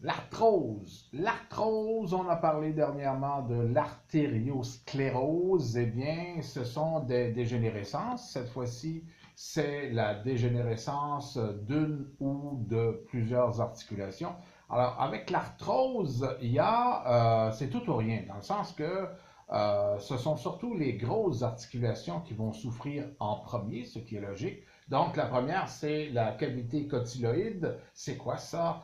L'arthrose. L'arthrose, on a parlé dernièrement de l'artériosclérose. Eh bien, ce sont des dégénérescences. Cette fois-ci, c'est la dégénérescence d'une ou de plusieurs articulations. Alors, avec l'arthrose, c'est tout ou rien, dans le sens que ce sont surtout les grosses articulations qui vont souffrir en premier, ce qui est logique. Donc, la première, c'est la cavité cotyloïde. C'est quoi ça?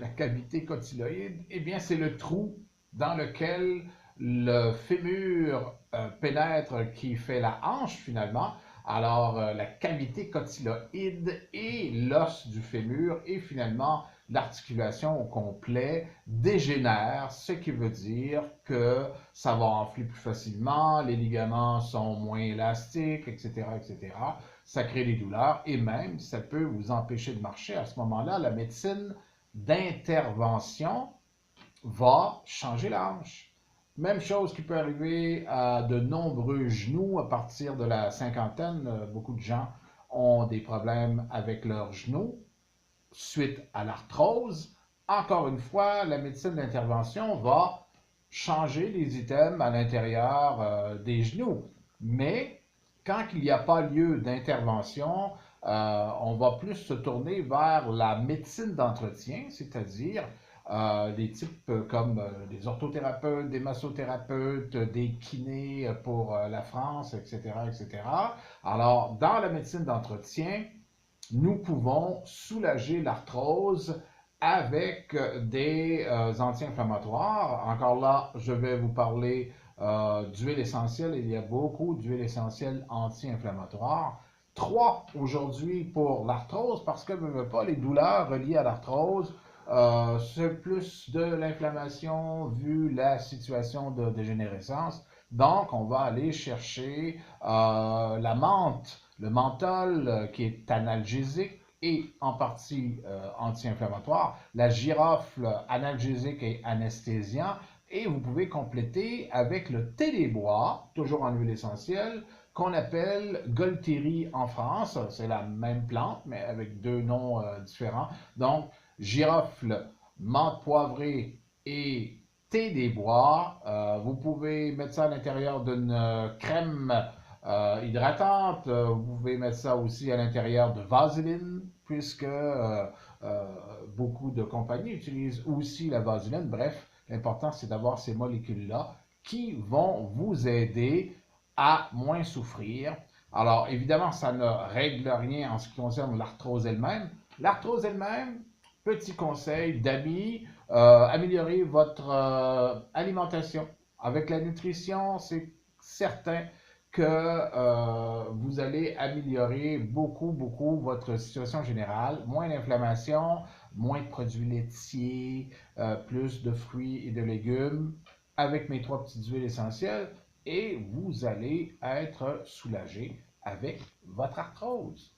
La cavité cotyloïde, eh bien, c'est le trou dans lequel le fémur pénètre qui fait la hanche finalement. Alors, la cavité cotyloïde et l'os du fémur et finalement l'articulation au complet dégénère, ce qui veut dire que ça va enfler plus facilement, les ligaments sont moins élastiques, etc., etc. Ça crée des douleurs et même ça peut vous empêcher de marcher. À ce moment-là, la médecine d'intervention va changer la hanche. Même chose qui peut arriver à de nombreux genoux à partir de la cinquantaine. Beaucoup de gens ont des problèmes avec leurs genoux suite à l'arthrose. Encore une fois, la médecine d'intervention va changer les items à l'intérieur des genoux. Mais quand il n'y a pas lieu d'intervention, on va plus se tourner vers la médecine d'entretien, c'est-à-dire des types comme des orthothérapeutes, des massothérapeutes, des kinés pour la France, etc., etc. Alors, dans la médecine d'entretien, nous pouvons soulager l'arthrose avec des anti-inflammatoires. Encore là, je vais vous parler d'huile essentielle. Il y a beaucoup d'huiles essentielles anti-inflammatoires. Trois aujourd'hui pour l'arthrose parce que ne pas les douleurs reliées à l'arthrose. C'est plus de l'inflammation vu la situation de dégénérescence. Donc, on va aller chercher la menthe, le menthol qui est analgésique et en partie anti-inflammatoire, la girofle analgésique et anesthésiant, et vous pouvez compléter avec le thé des bois, toujours en huile essentielle, qu'on appelle Golteri en France. C'est la même plante, mais avec deux noms différents. Donc, girofle, menthe poivrée et thé des bois. Vous pouvez mettre ça à l'intérieur d'une crème hydratante. Vous pouvez mettre ça aussi à l'intérieur de vaseline, puisque beaucoup de compagnies utilisent aussi la vaseline. Bref, l'important, c'est d'avoir ces molécules-là qui vont vous aider à moins souffrir. Alors, évidemment, ça ne règle rien en ce qui concerne l'arthrose elle-même. L'arthrose elle-même, petit conseil d'amis, améliorez votre alimentation. Avec la nutrition, c'est certain que vous allez améliorer beaucoup votre situation générale. Moins d'inflammation, moins de produits laitiers, plus de fruits et de légumes avec mes trois petites huiles essentielles et vous allez être soulagé avec votre arthrose.